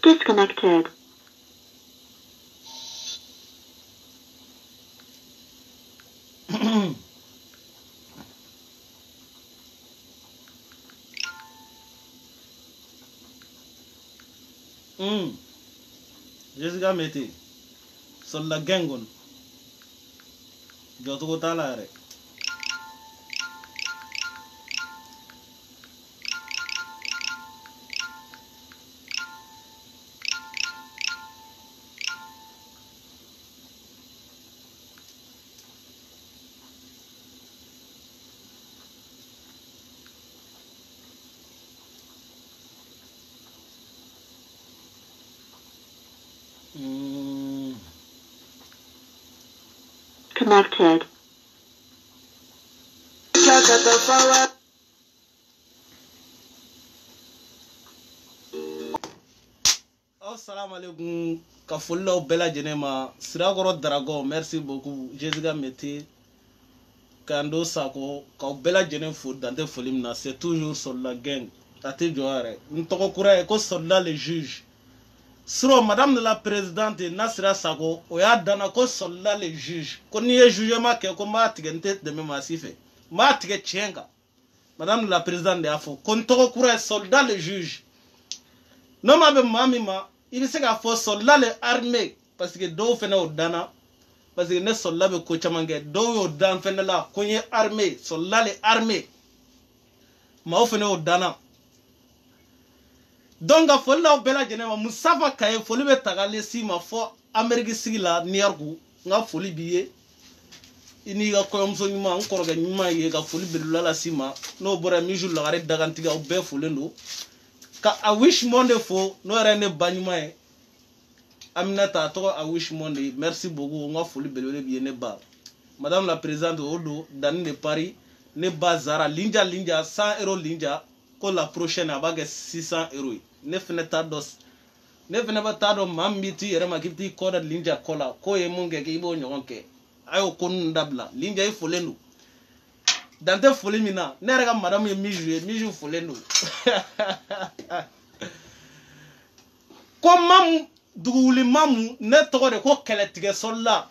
Disconnected. Jessica Mete. Sur la gangon. Je te talare. Connected. Assalamu alaikum. Kafulla bella jenema. Siragoro Drago. Merci beaucoup. Jessica Mete. Kando Sako. Ka bella jenem food dans des folimna. C'est toujours sur la gang. Ate Joare. Ntoko kura ko soldat le juge. Sro madame la présidente Nasira Sako. Oya dana ko soldat le juge. Ko niye jugement ke ko ma tigente de même asife. Ma tige chenga. Madame la présidente de Afo. Ko ntoko kura soldat le juge. Non ma be mami ma. Il se ka fo soldat le armée parce que do fena o dana parce que ne soldat be ko chamange do yo dan fena la ko ye armée soldat le armée ma o fena o dana donc a folla o bela jenema musafa kay foli be tagale si ma fo Amerique sigila New York nga foli biye ini ga ko yomso nyuma encore ga nyuma ye ga foli be lala sima no bora mi jour la gare dagantiga o be folendo ka a wish monde fo no rene banyuma e Aminata to a wish monde merci beaucoup nga foli belele bien ne ba madame la présidente odo dan de Paris ne bazara linja 100 € linja ko la prochaine abaga 600 € ne feneta dos ne feneba tado mambiti ere makiti ko da linja kola ko e munge ke ibo nyonke ayo kon dabla linja e folendo dante foli mina ne rega madame miju folendo ko mam duguli mamu ne togo de ko keletige solla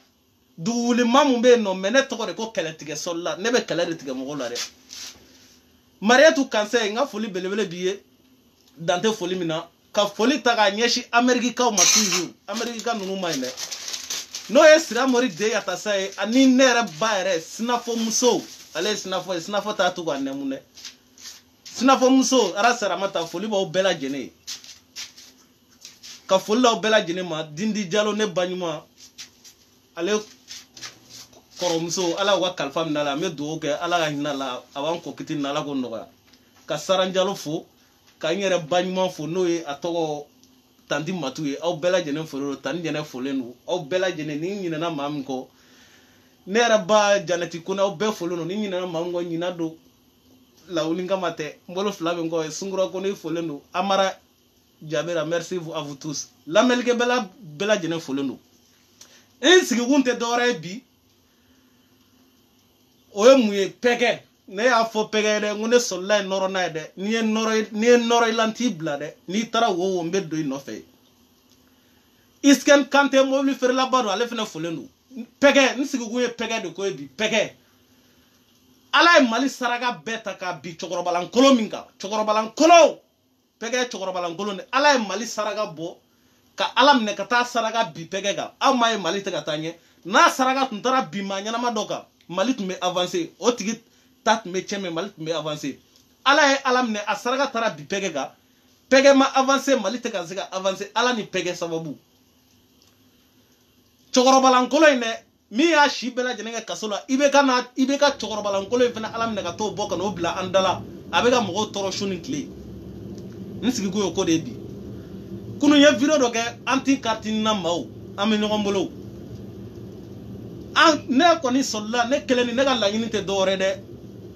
duguli mamu be no me ne togo de ko keletige solla ne be kele de tige mo la de mariatu kanse nga foli belebele biye dante foli mina ka foli taga nyeshi America ka ma toujours America nunu maile no esira mori de yata sai ani nere baere sinafo muso ale sinafo tatu kwa nemune sinafo muso arasara mata foli ba bela jene ka foli la bela jene ma dindi jalo ne banyuma ale koromso ala wa kalfam nala me do ke ala ga hinala awan ko kiti nala ko ndoga ka saranjalo fo ka nyere banyuma fo no e atogo tandi matuye au bela jene fo tandi jene fo lenu au bela jene ni nyina na mam ko nera ba janati kuna au be fo lenu ni nyina na mam ko nyina do la uninga mate mbolo flabe ngo e sungura ko ni fo lenu amara Jamera merci à vous tous la melke bela jene fo lenu en sigi wunte dore bi oye muye pege ne ya fo pege de ngune solla noro na de ni noro lanti bla de ni tara wo mbe do no fe isken kante mo li fer la bado ale fena folenu pege ni sigi wuye pege de ko bi pege ala mali saraga beta ka bi chokorobalan kolo minka chokorobalan kolo pege chokorobalan kolo ne ala mali saraga bo ka alam ne kata saraga bi pege ga amay mali te katanye na saraga tuntara bi ma nyana madoka mali tume avancer o tigi tat me cheme mali tume avancer ala e alam ne asaraga tara bi pege ga pege ma avancer mali te kanziga avancer ala ni pege sababu chokorobalan ne mi ya shibela jenenge kasola ibe ka chokorobalan fena alam ne ka to boka no bla andala abega mo toro shunin kle nsigi go ko de bi kunu ye video do ke anti kartin na maw ame no ngolo an ne ko ni solla ne keleni ne ga lanyini te dore de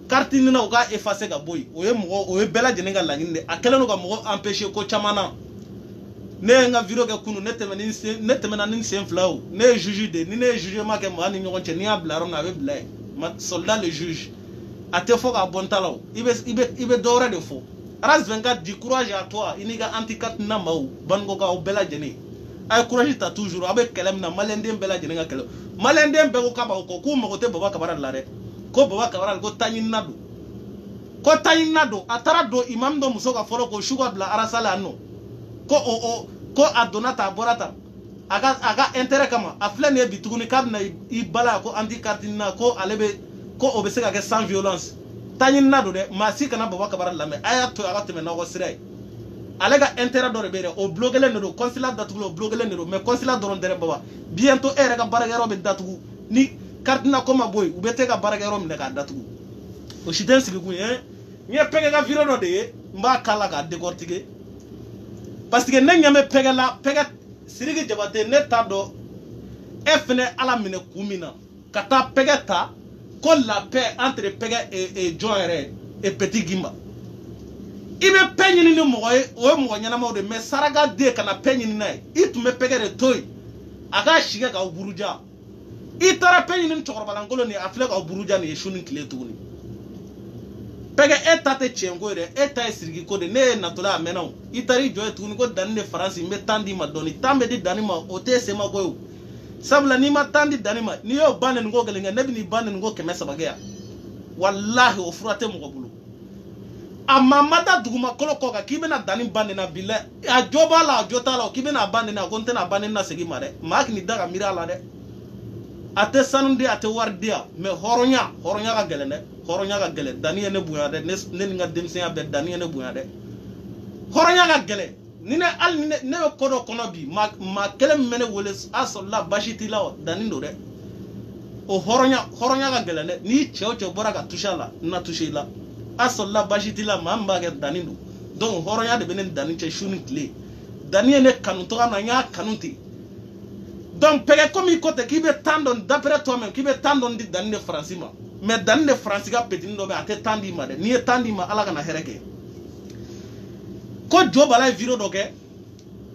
kartin na ga effacer ga boy o ye bela jenenga lanyini de akeleno ga mo empêcher ko chamana ne nga video ke kunu ne temena ni sen flaw ne juge de ni ne juge ma ke ma ni nyon che ni ablaro na be bla soldat le juge ate fo ga bon talaw ibe dore de fo Ras 24 dit courage à toi. Il n'y a anti-cat namau. Bangoga au bella jene. Ay courage ta toujours. Avec kelem na malendem bella jene nga kelem. Malendem bego kaba ko ku mogote baba kabara lare. Ko baba kabara ko tanyin nadu. Ko tanyin nadu. Atara do imam do musoka foro ko shuga bla arasala no. Ko adonata borata. Aga intérêt kama. Afle ne bituguni kabna I bala ko anti-cat na ko alebe ko obeseka ke sans violence. Tanyin nado de masi kana baba kabara lame aya to aga teme na ko sirai alega intérêt do rebere o blogele no consulat datugo blogele no mais consulat do ndere baba bientôt ere ga baragero be datugo ni cardina koma boy ubete ga baragero me ka datugo o shiten sigi ku ni pege ga viro do de mba kala ga décortiquer parce que ne nyame pege la pege sirigi jabate ne tado efne ala mine kumina kata pege ta ko la paix entre Pega et Joere et Petit Gimba. Il me peigne ni moye, o mo nyana mo de mais saraga de kana peigne ni nai. It me Pega de toy. Aga shiga ka buruja. Itara peigne ni chokor balangolo ni afle ka buruja ni shuni kile tuni. Pega etate chengo de eta sirgi ko de ne natola menon. Itari joye tuni ko danne France me tandi ma doni tambe di danima o te sema ko. Sabla ni ma tandi danima ni yo banen ngo gelenga nebi ni banen ngo kemesa bagaya wallahi o furate mo bulu amma mata duguma kolo koka kibena danim banen na billa a joba la jota la kibena banen na gonte na banen na segi mare mak ni daga mira la de ate sanundi ate wardia me horonya ga gelene horonya ga gele dani ne buya de ne nga demsen abe dani ne buya de horonya ga gele nine al ne kodo kono bi ma kelem mene wole asolla bashiti law dani ndo de o horonya ga gelene ni cheocho boraka tushala na tushila asolla bashiti la mamba ga dani ndo donc horonya de benen dani che shuni kle dani ne kanu to na nya kanuti donc pege comme côté qui be tandon d'après toi même qui be tandon di dani ne francima mais dani ne franciga petit ndo be ate tandi ma de ni tandi ma ala kana hereke ko jobala viro doke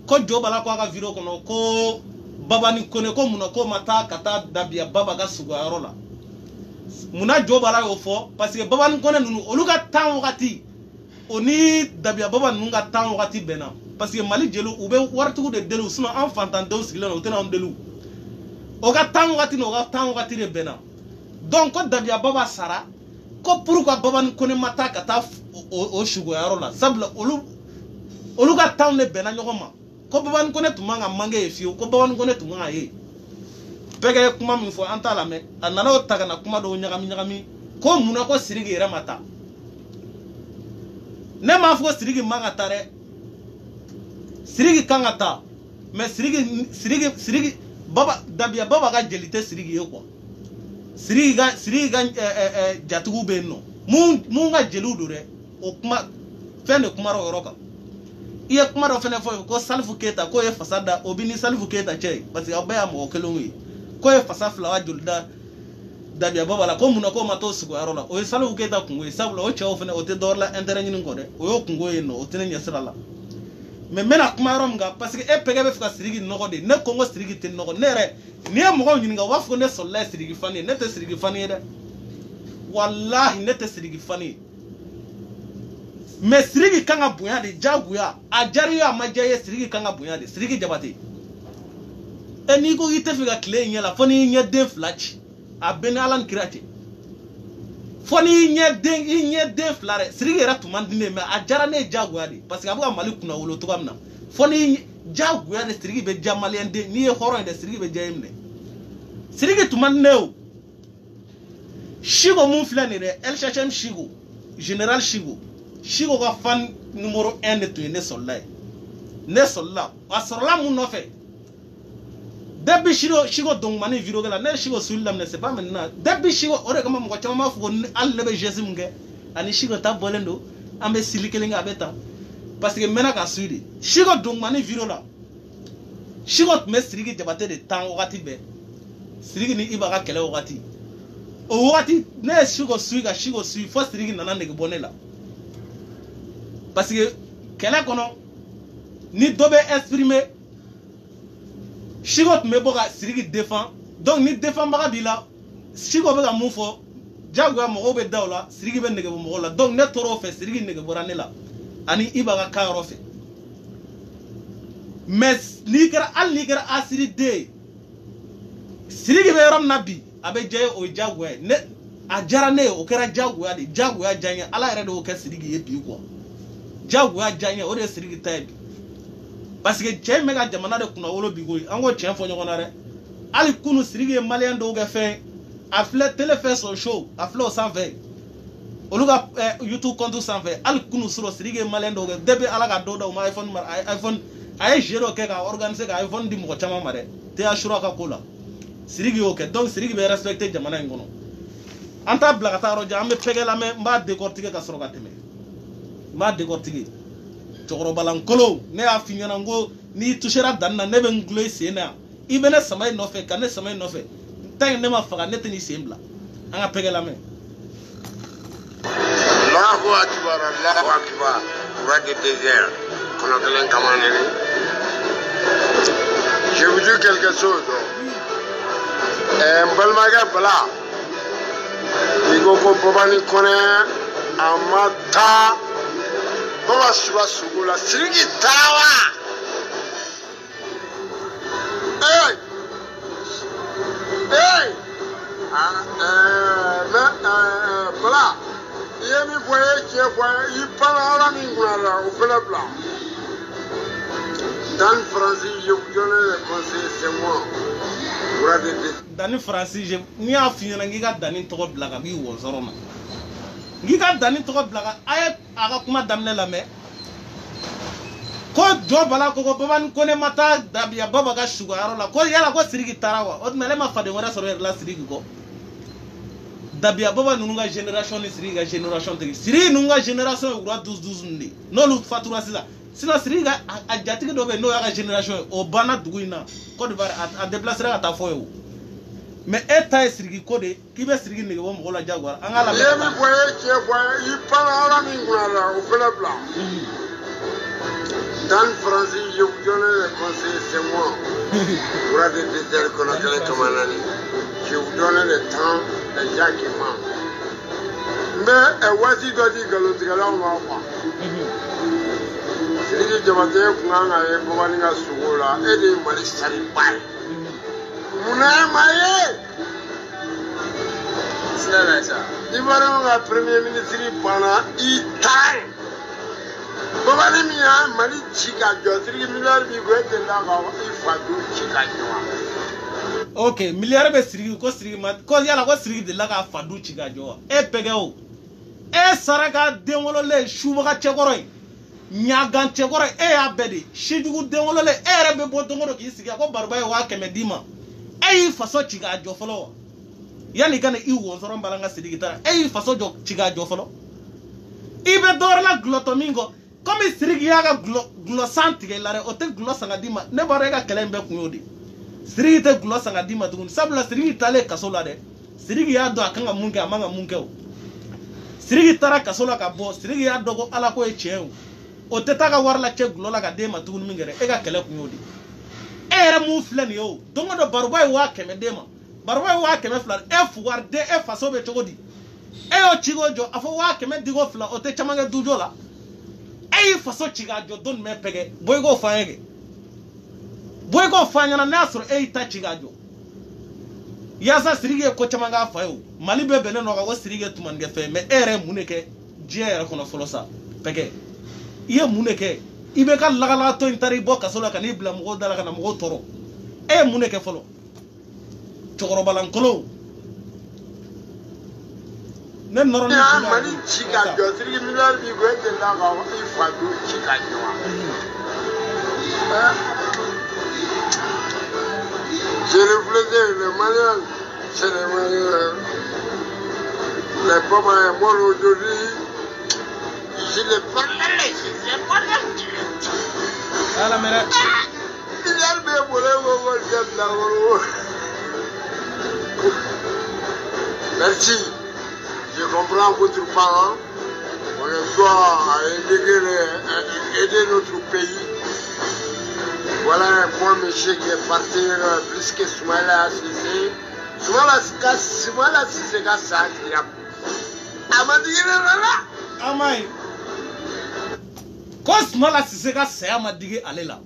ko jobala ko aga viro kono ko baba ni kone ko muna ko mata kata dabia baba ga sugaro la muna jobala yo fo parce que baba ni kone nunu oluga tan wakati oni dabia baba nunu ga tan wakati bena parce que mali jelu ube wartu de delu sino enfantan de sigilo no tena on delu o ga tan wakati no ga tan wakati de bena donc ko dabia baba sara ko pourquoi baba ni kone mata kata o sugaro la sabla oluga town ne bena nyogoma ko baban ko ne tumanga mange efio ko baban ko ne tumanga ye pege kuma min fo antala me anana o taga na kuma do nyagami ko muna ko sirigi era mata ne ma fo sirigi manga tare sirigi kangata mais sirigi baba dabia baba ga jelite sirigi ye ko sirigi ga jatugu benno mu ga jelu dure o kuma fene kuma ro roka iya kuma do fene fo ko salfu keta ko e fasada obini salfu keta che parce que abaya mo kelongi ko e fasa flawa julda dabia baba la ko muna ko mato sugo arola o e salfu keta kungo sablo o chewo fene o te dorla intérêt nyini ngode o yo kungo yeno o tene nyasira la mais mena kuma rom nga parce que e pege be fuka sirigi nogode ne kongo sirigi tin nogode nere ni e mo nyini nga wafko ne solla sirigi fani ne te sirigi fani de wallahi ne te sirigi fani mais sirigi kanga bunya de jaguya a jariya majaye sirigi kanga bunya de sirigi jabate eni ko ite figa kle nyela foni nye de flash a benalan kirate foni nye de flare sirigi era tumandine me a jarane jaguya de parce que abuga malikuna wolo to gamna foni jaguya de sirigi be jamalien de ni horon de sirigi be jayemne sirigi tumandne Shigo mun flani de El Chachem Shigo General Shigo ka fan numéro 1 de tuye ne solla asorla mun no fe debi Shigo donc mani viro gala ne Shigo sulam ne c'est pas maintenant debi Shigo ore kama mo chama ma fu al lebe jesim nge ani Shigo ta bolendo ambe silikelinga abeta parce que mena ka suidi Shigo donc mani viro la Shigo me sirigi jabate de temps wakati be sirigi ni ibaka kele wakati o wakati ne Shigo sui fo sirigi nana ne bonela parce que kele kono ni dobe exprimer Shigo me boga sirigi défend donc ni défend baga bila Shigo be ga mun fo jago mo be dawla sirigi be nege mo la donc ne toro fe sirigi nege boranela ani ibaga kayɔrɔ fɛ mais n'i kɛra hali n'i kɛra asiri den ye Sidiki bɛ yɔrɔ min na bi a bɛ diya ye o ye diyagoya ye ne a diyara ne ye o kɛra diyagoya de diyagoya diya n ye Ala yɛrɛ de y'o kɛ Sidiki ye bi quoi diyagoya diya n ye o de ye Sidiki ta ye bi parce que cɛ in bɛ ka jamana de kunna wolo bi koyi an k'o tiɲɛ fɔ ɲɔgɔn na dɛ hali kunu Sidiki ye maliyɛn dɔw kɛ fɛn a filɛ télé fɛ son show a filɛ o sanfɛ olu ka YouTube compte sanfɛ hali kunu sɔrɔ Sidiki ye maliyɛn dɔw kɛ depuis Ala ka dɔw da u ma iPhone mara iPhone a ye jeu dɔ kɛ ka organiser ka iPhone di mɔgɔ caman ma dɛ te Ashura ka ko la Sidiki y'o kɛ donc Sidiki bɛ respecter jamana in kɔnɔ an t'a bila ka taa yɔrɔ jan an bɛ pɛgɛ lamɛn n b'a décortiquer ka sɔrɔ ka tɛmɛ n b'a décortiquer cɛkɔrɔbalankolon ne y'a f'i ɲɛna n ko n'i touchera danni na ne bɛ n gulo i sen na yan i bɛ ne sama i nɔfɛ ka ne sama i nɔfɛ tant que ne ma faga ne tɛ n'i sen bila an ka pɛgɛ lamɛn. Allahu akbar, Allahu akbar. Roi du désert. Konakelen Kamaneli. Je vous dis quelque chose. Mbalmaga Bala. Igoko Bobani Kone Amata. Baba Suba Sugula Sirigi Tawa. Hey! Hey! Bala. Yemi voye qui voye, il parle à la mingara au Pelabla. Dans Francis, je vous donne les conseils, c'est moi. Dani Francis, ni a fini ngi ka dani tɔgɔ bila ka b'i wɔsɔrɔ ma. Ngi ka dani tɔgɔ bila ka a ye a ka kuma daminɛ lamɛn. Ko jɔ bala ko Baba ko ne ma taa dabiya Baba ka sugayɔrɔ la ko yala ko Sidiki taara wa o tuma ne ma faden wɛrɛ sɔrɔ yɛrɛ la Sidiki kɔ. Dabiya Baba ninnu ka génération ni Sidiki ka génération tɛ Sidiki ninnu ka génération ye wura 12 de n'olu fatura sisan sinon Sidiki ka a jatigi dɔ bɛ yen n'o y'a ka génération ye o banna dugu in na Côte d'Ivoire a déplacera ka taa fɔ ye o mais e ta ye Sidiki ko de k'i bɛ Sidiki nege bɔ mɔgɔ la jagoya an k'a lamɛn. Yemi voye qui voye, il parle à la mingara au Pelabla. Dans Francis, je vous donne les conseils, c'est moi. Roi du désert Konakelen Kamaneli. Je vous donne le temps, les gens qui mentent. Mais voici doit dire que l'autre gars on va voir. Sidiki Jamate Kunanga et Bobaninga Sugola et des Malistari Pai. Mouna Maye! C'est ça. Il va avoir la première ministre pendant Itaï. Bobanimia, Mali Chicago, 3 milliards de billets de la il faut Chicago. Ok, milliard bɛ Sidiki ko Sidiki ma ko yala ko Sidiki de la ka fadu ci ka jɔ e pɛgɛ o e saraka den wololen subaga cɛkɔrɔ ye ɲagan cɛkɔrɔ e y'a bɛɛ de sijugu den wololen e yɛrɛ bɛ bɔ don o don k'i sigi a ko Baruba ye 500 d'i ma e y'i faso ci k'a jɔ fɔlɔ wa yanni ka na i wɔsɔrɔ bala ka Sidiki taara e y'i faso ci k'a jɔ fɔlɔ i bɛ dɔwɛrɛ la gulɔtɔ min kɔ komi Sidiki y'a ka gulɔ san tigɛ la dɛ o tɛ gulɔ san ka d'i ma ne b'a dɔn e ka kɛlɛ in bɛɛ kun y'o de Sidiki tɛ gulɔ san ka d'i ma tuguni sabula Sidiki taalen kaso la dɛ Sidiki y'a dɔn a kan ka mun kɛ a man ka mun kɛ o Sidiki taara kaso la ka bɔ Sidiki y'a dɔn ko Ala ko ye tiɲɛ o o tɛ taa ka wari la cɛ gulɔ la ka d'e ma tuguni min kɛ dɛ e ka kɛlɛ kun y'o de e yɛrɛ mun filɛ nin ye o don o don Baruba ye 500 d'e ma Baruba ye 200 e fugariden e faso bɛ cogo di e y'o ci k'o jɔ a fɔ 500 di ko 2 o tɛ caman kɛ dujɔ la e y'i faso ci k'a jɔ don jumɛn pɛgɛ bɔ i k'o fɔ an ye kɛ bɔ i k'o fɔ an ɲɛna n'a y'a sɔrɔ e y'i ta ci k'a jɔ yaasa Sidiki ye ko caman k'a fa ye o Mali bɛɛ bɛnnen don kan ko Sidiki ye tumanikɛ fɛn mais e yɛrɛ ye mun de kɛ diɲɛ yɛrɛ kɔnɔ fɔlɔ sa pɛgɛ i ye mun de kɛ i bɛ ka lagalagatɔ in taara i bɔ kaso la ka n'i bila mɔgɔw da la ka na mɔgɔw tɔɔrɔ e ye mun de kɛ fɔlɔ cɛkɔrɔbalankolon ne nɔrɔ ni Mali ci ka jɔ 3 milliards de billets de la il faut ci ka jɔ. Je reflétais le Maliens, c'est les Maliens. Les pauvres moi aujourd'hui, je les parlais, je les parlais. Ah la mère. Il y a le merci. Je comprends votre parent. On doit aider notre pays. Voilà un bon monsieur qui est parti plus que Soumaïla Cissé. Soumaïla Cissé, c'est ça. Amadi, Amai. ko Sumala Sise ka saya ma digi ale la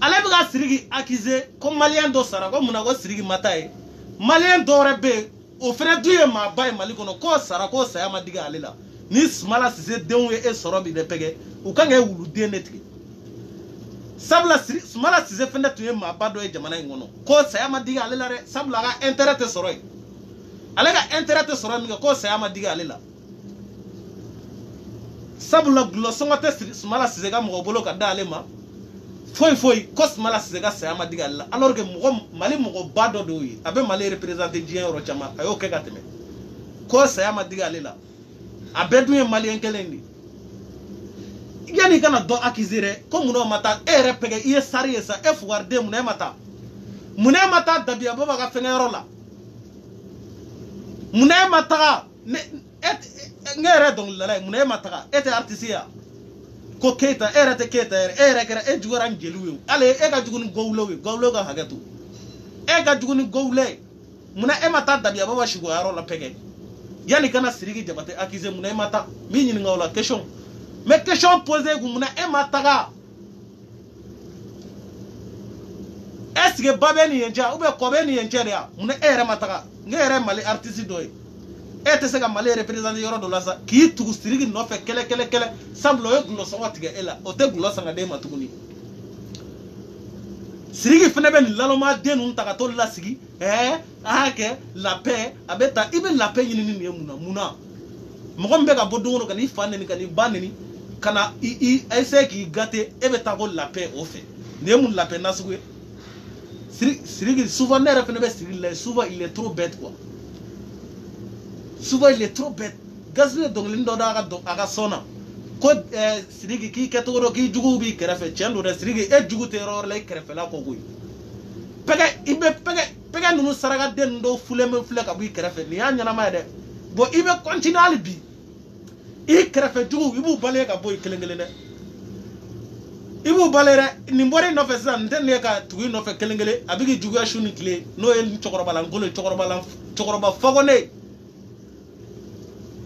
ale bɛ ka Sidiki accusé ko malien dɔ sara ko munna ko Sidiki mata ye malien dɔ wɛrɛ bɛ yen o fana dun ye maaba ye Mali kɔnɔ k'o sara k'o saya ma digi ale la ni Sumala Sise denw ye e sɔrɔ bi de pɛgɛ u kan ka e wuluden de tigɛ sabula Sumala Sise fana tun ye maaba dɔ ye jamana in kɔnɔ k'o saya ma digi ale la dɛ sabula a ka intérêt tɛ sɔrɔ yen ale ka intérêt tɛ sɔrɔ min kɛ k'o saya ma digi ale la sabula gulɔsɔngɔ tɛ Sumala Sise ka mɔgɔ bolo ka da ale ma foyi ko Sumala Sise ka saya ma digi ale la alors que Mali mɔgɔ ba dɔ de y'o ye a bɛ Mali représenter diɲɛ yɔrɔ caman a y'o kɛ ka tɛmɛ k'o saya ma digi ale la a bɛɛ dun ye malien kelen de yani kana dɔ accuser dɛ ko munna o ma taa e yɛrɛ pɛgɛ i ye sari ye sa e fugariden munna e ma taa Dabiya Baba ka fɛngɛyɔrɔ la munna e ma taga ne yɛrɛ dɔnkilidala ye munna e ma taga e tɛ artiste ya ko Keita e yɛrɛ tɛ Keita yɛrɛ e yɛrɛ kɛra e juguyara ni jeliw ye hali e ka jugu ni gowulew ye gowulew ka hakɛ to e ka jugu ni gowule ye munna e ma taa Dabiya Baba sigoyɔrɔ la pɛgɛ yani kana Sidiki Jabate accuser munna e ma taa min ɲininka o la question mais question posée kun munna e ma taga est ce que ba bɛ nin ye cɛ ou bien kɔ bɛ nin ye cɛ de ya munna e yɛrɛ ma taga ne yɛrɛ Mali artiste dɔ ye e tɛ se ka Mali représenter yɔrɔ dɔ la sa k'i tugu Sidiki nɔfɛ kɛlɛ sabula o ye gulɔsɔngɔ tigɛ e la o tɛ gulɔ san ka d'e ma tuguni Sidiki fana bɛ nin lalɔmaden ninnu ta ka t'olu lasigi a y'a kɛ la paix a bɛ taa i bɛ la paix ɲini ni nin ye munna mɔgɔ min bɛ ka bɔ don o don ka n'i fa neni ka n'i ba neni ka na i essayer k'i gâter e bɛ taa ko la paix o fɛ nin ye mun la paix nasugu ye Sidiki souvent ne yɛrɛ fana bɛ Sidiki lajɛ souvent il est trop bête quoi souvent il est trop bête Gaston ye dɔnkili dɔ da a ka sɔn na ko Sidiki k'i kɛcogo dɔn k'i juguw b'i kɛrɛfɛ tiɲɛ don dɛ Sidiki e jugu tɛ yɔrɔ wɛrɛ la i kɛrɛfɛla kɔ koyi i bɛ pɛgɛ ninnu sarakaden ninnu dɔw fulen bɛ filɛ ka bɔ i kɛrɛfɛ nin y'a ɲɛnama ye dɛ bon i bɛ continuer hali bi i kɛrɛfɛ juguw i b'u balayer ka bɔ yen kelen dɛ i b'u balayer dɛ nin bɔra i nɔfɛ sisan nin tɛ nin ye ka tugu i nɔfɛ kelen a bɛ k'i juguya su ni tile n'o ye cɛkɔrɔba lankolon ye cɛkɔrɔba fagɔnen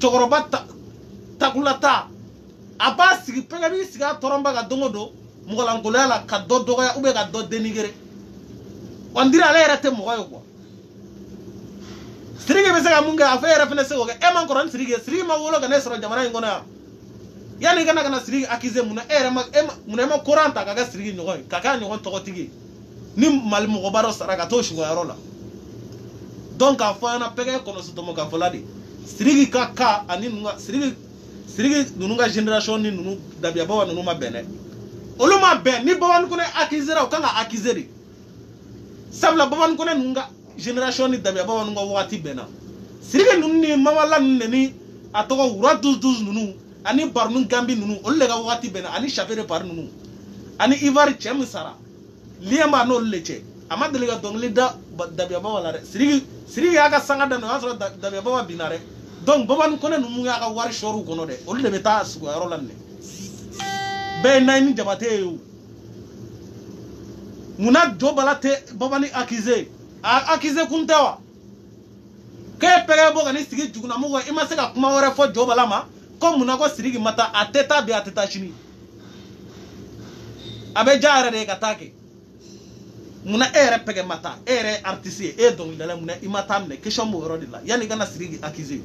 cɛkɔrɔba takulata a b'a sigi pɛgɛ b'i sigi a tɔrɔnba ka don o don mɔgɔlankoloya la ka dɔ dɔgɔya ou bien ka dɔ dénigrer on dirait ale yɛrɛ tɛ mɔgɔ ye quoi Sidiki bɛ se ka mun kɛ a fɔ e yɛrɛ fana se k'o kɛ e man kɔrɔ ni Sidiki ye Sidiki ma wolo ka ne sɔrɔ jamana in kɔnɔ yan yanni kana Sidiki accuser munna e yɛrɛ munna e ma courant ta ka kɛ Sidiki ɲɔgɔn ye ka kɛ a ɲɔgɔn tɔgɔtigi ye ni Mali mɔgɔba dɔ sara ka t'o sigoyɔrɔ la donc k'a fɔ an ɲɛna pɛgɛ kɔnɔsotɔmɔ ka fɔla de Sidiki ka cas ani Sidiki ninnu ka génération ni ninnu Dabiya Baba ninnu ma bɛn dɛ olu ma bɛn ni Baba Nukunɛ accuser o kan ka accuser de sabula Baba Nukunɛ ninnu ka génération ni Dabiya Baba ninnu ka wagati bɛnna Sidiki ninnu ni Mamala ninnu ni a tɔgɔ Wura 12 ninnu ani Barunu Gambi ninnu olu de ka wagati bɛnna ani Chapé Pari ninnu ani Ivoire cɛ min sara lien b'a n'olu de cɛ a ma deli ka dɔnkili da Dabiya Baba la dɛ Sidiki y'a ka sanga da o y'a sɔrɔ Dabiya Baba binna dɛ donc Baba Nukunɛ ninnu y'a ka wari sɔrɔw kɔnɔ dɛ olu de bɛ taa sigoyɔrɔ la minɛ bɛɛ ye Nayini Jabate ye o munna Jo Bala tɛ Baba ni accuser a accuser kun tɛ wa k'e pɛgɛ bɔ ka n'i sigi jugunamɔgɔ i ma se ka kuma wɛrɛ fɔ Jo Bala ma ko munna ko Sidiki ma taa a tɛ taa bi a tɛ taa sini a bɛ ja yɛrɛ de ye ka taa kɛ munna e yɛrɛ pɛgɛ ma taa e yɛrɛ artiste ye e ye dɔnkilidala munna i ma taa minɛ question b'o yɔrɔ de la yanni i kana Sidiki accuser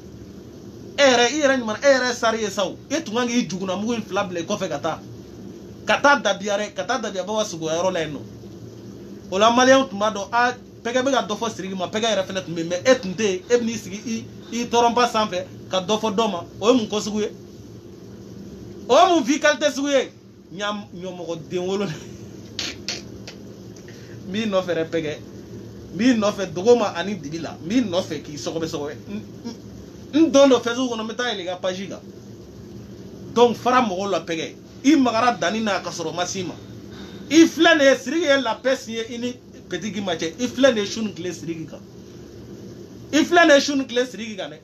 i yɛrɛ ɲuman e yɛrɛ sari ye sa o e tun kan k'i jugunamugu in fila bila i kɔfɛ ka taa Dabiya Baba sigoyɔrɔ la yen nɔ o la maliyɛnw tun b'a dɔn a pɛgɛ bɛ ka dɔ fɔ Sidiki ma pɛgɛ yɛrɛ fana tun bɛ yen mais e tun tɛ yen e bɛ n'i sigi i tɔrɔnba sanfɛ ka dɔ fɔ dɔ ma o ye mun ko sugu ye o ye mun vie qualité sugu ye ɲɔmɔgɔ den wolo min nɔfɛ dɛ pɛgɛ min nɔfɛ dogoma ani dibi la min nɔfɛ k'i sɔgɔbɛ n don dɔ Facebook kɔnɔ n bɛ taa yɛlɛ i ka page kan donc fara mɔgɔw la pɛgɛ i magara danni na ka sɔrɔ o ma s'i ma i filɛ nin ye Sidiki ye la paix signé i ni Petit Guy ma cɛ i filɛ nin ye su ni tile Sidiki kan i filɛ nin ye su ni tile Sidiki kan dɛ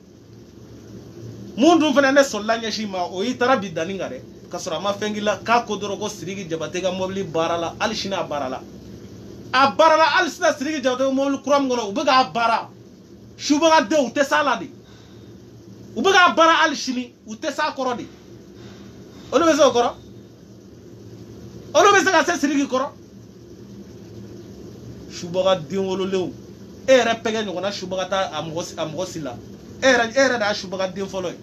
mun dun fana ne sɔrɔla ɲɛsin ma o y'i taara bi danni kan dɛ ka sɔrɔ a ma fɛn k'i la k'a ko dɔrɔn ko Sidiki Jabate ka mobili baara la hali sini a baara la hali sisan Sidiki Jabate ka mobili kura min kɔnɔ u bɛ k'a baara subagadenw u tɛ s'a la de u bɛ k'a baara hali sini u tɛ s'a kɔrɔ de olu bɛ se o kɔrɔ olu bɛ se ka se Sidiki kɔrɔ subaga den wololenw e yɛrɛ pɛgɛ ɲɔgɔnna subaga ta a mɔgɔ si la e yɛrɛ de y'a subaga den fɔlɔ ye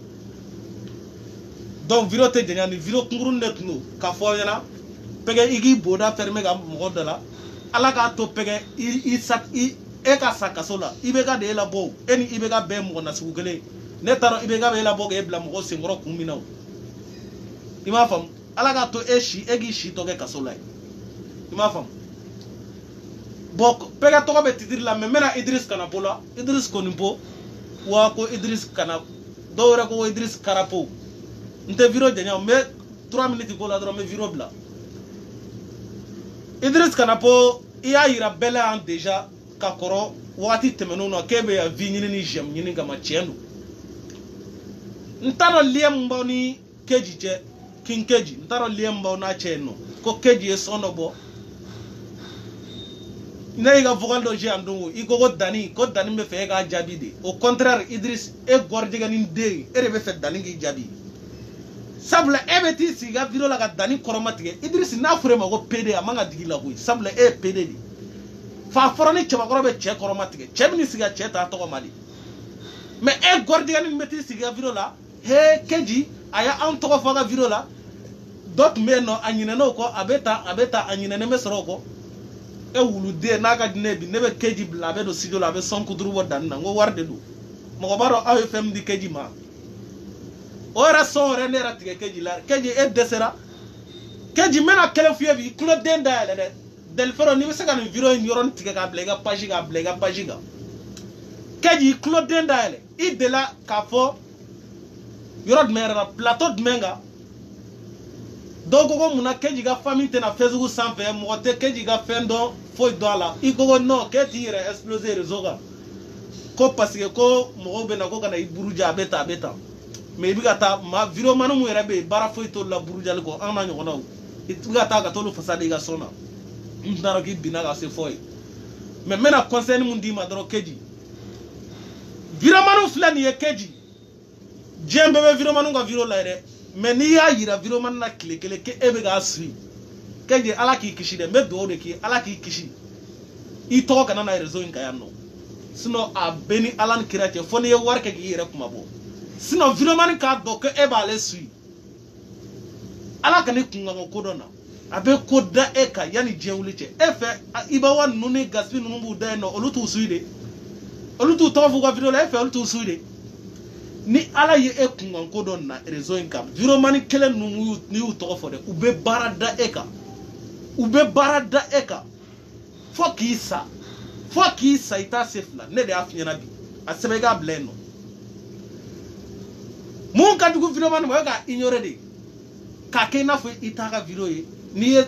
donc video tɛ jɛnya ni video kunkuruni de tun don k'a fɔ aw ɲɛna pɛgɛ i k'i bonda fermer ka mɔgɔ dɔ la ala k'a to pɛgɛ e ka sa kaso la IBK de e labɔ e ni IBK bɛɛ mɔgɔ nasugu kelen ne t'a dɔn IBK bɛ e labɔ k'e bila mɔgɔ senkɔrɔ kun min na i m'a faamu ala k'a to e k'i si tɔ kɛ kaso la i m'a faamu bon pɛgɛ tɔgɔ bɛ titiri la mais n bɛna Idris Kanapo la Idris Konipo wa ko Idris Kana dɔw yɛrɛ ko Idris Karapo n tɛ video jɛnya n bɛ 3 minutes ko la dɔrɔn n bɛ video bila Idris Kanapo i y'a yira bɛɛ la yan déjà ka kɔrɔ wagati tɛmɛnenw na k'e bɛ yan vie ɲini ni j'aime ɲini kama tiɲɛ don n t'a dɔn lien min b'aw ni Keji cɛ King Keji n t'a dɔn lien min b'aw n'a cɛ yen nɔ ko Keji ye son dɔ bɔ ne y'i ka vocal dɔ joué yan don o i ko Dani bɛ fɛ e k'a jaabi de au contraire Idris e gɔrijɛgɛni den e de bɛ fɛ Dani k'i jaabi sabula e bɛ t'i sigi ka video la ka Dani kɔrɔmatigɛ Idris n'a fɔra e ma ko PD a man ka digi la koyi sabula e ye PD de fa fɔra ni cɛbakɔrɔ bɛ cɛ kɔrɔmatigɛ cɛ bɛ n'i sigi ka cɛ ta tɔgɔ ma de mais e gɔrijɛgɛni min bɛ t'i sigi ka video la he Keji a y'an tɔgɔ fɔ a ka video la dɔ tun bɛ yen nɔ a ɲinɛna o kɔ a bɛ ta a ɲinɛnen bɛ sɔrɔ o kɔ e wuluden n'a ka di ne bi ne bɛ Keji bila a bɛ don studio la a bɛ son kuturu bɔ Dani na n ko wari de don mɔgɔ b'a dɔn aw ye fɛn min di Keji ma o yɛrɛ son yɛrɛ ne yɛrɛ tigɛ Keji la Keji e dɛsɛra Keji n bɛna kɛlɛ f'i ye bi i tulo den dayɛlɛ dɛ Delfero n'i bɛ se ka nin video in yɔrɔnin tigɛ k'a bila i ka page kan Keji i tulo den dayɛlɛ i delila k'a fɔ yɔrɔ jumɛn yɛrɛ la plateau jumɛn kan dɔw ko mun na Keji ka famille tɛna Facebook sanfɛ mɔgɔ tɛ Keji ka fɛn dɔn foyi dɔn a la i ko non k'e t'i yɛrɛ exploser réseau kan ko parce que ko mɔgɔw bɛ na ko ka na i buruja a bɛ tan mais i bɛ ka taa video manu mun yɛrɛ bɛ yen baara foyi t'olu la burujali kɔ an n'a ɲɔgɔnnaw i bɛ ka taa ka t'olu fasa de i ka son na n t'a dɔn k'i binna ka se fɔ ye mais n bɛna conseil mun d'i ma dɔrɔn Keji video manu filɛ nin ye Keji diɲɛ bɛɛ bɛ video manu ka video la dɛ mais n'i y'a yira video manu na tile kelen k'e bɛ k'a suit Keji ala k'i kisi dɛ n bɛ dugawu de k'i ye ala k'i kisi i tɔgɔ kana na réseau in kan yan nɔ sinon a bɛ ni ala ni kira cɛ fo n'i ye wari kɛ k'i yɛrɛ kuma bɔ sinon video manu k'a dɔn ko e b'ale suit ala kana i kunkanko ko dɔ na a bɛ ko da e kan yanni diɲɛ wuli cɛ e fɛ Ibawa ninnu ni Gaspi ninnu b'u da yen nɔ olu t'u suit de olu t'u tɔgɔ f'u ka video la e fɛ olu t'u suit de ni ala ye e kunkanko dɔ na réseau in kan video manu kelen ninnu n'i y'u tɔgɔ fɔ dɛ u bɛ baara da e kan fo k'i sa i t'a se fila ne de y'a f'i ɲɛna bi a sɛbɛn i k'a bila yen nɔ mun ka jugu video manu ma o ye k'a ignorer de k'a kɛ i n'a fɔ i t'a ka video ye n'i ye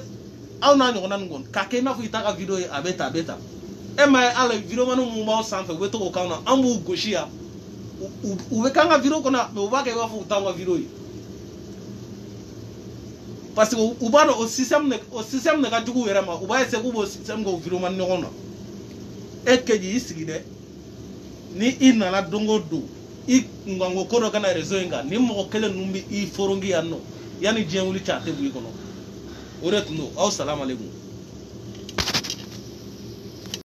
aw n'a ɲɔgɔnna nin kɔni k'a kɛ i n'a fɔ i t'a ka video ye a bɛ tan e ma ye ala video manu mun b'aw sanfɛ u bɛ to k'o k'anw na an b'u gosi yan u bɛ k'an ka video kɔnɔ mais u b'a kɛ i b'a fɔ u t'anw ka video ye parce que u b'a dɔn o système de ka jugu u yɛrɛ ma u b'a essayer k'u b'o système k'o video manu ɲɔgɔn na e Keji i sigi dɛ ni i nana don o don i kunkanko ko dɔ kana réseau in kan ni mɔgɔ kelen ninnu bɛ i foronki yan nɔ yanni diɲɛ wuli cɛ a tɛ bɔ i kɔnɔ o de tun don aw salamu aleykum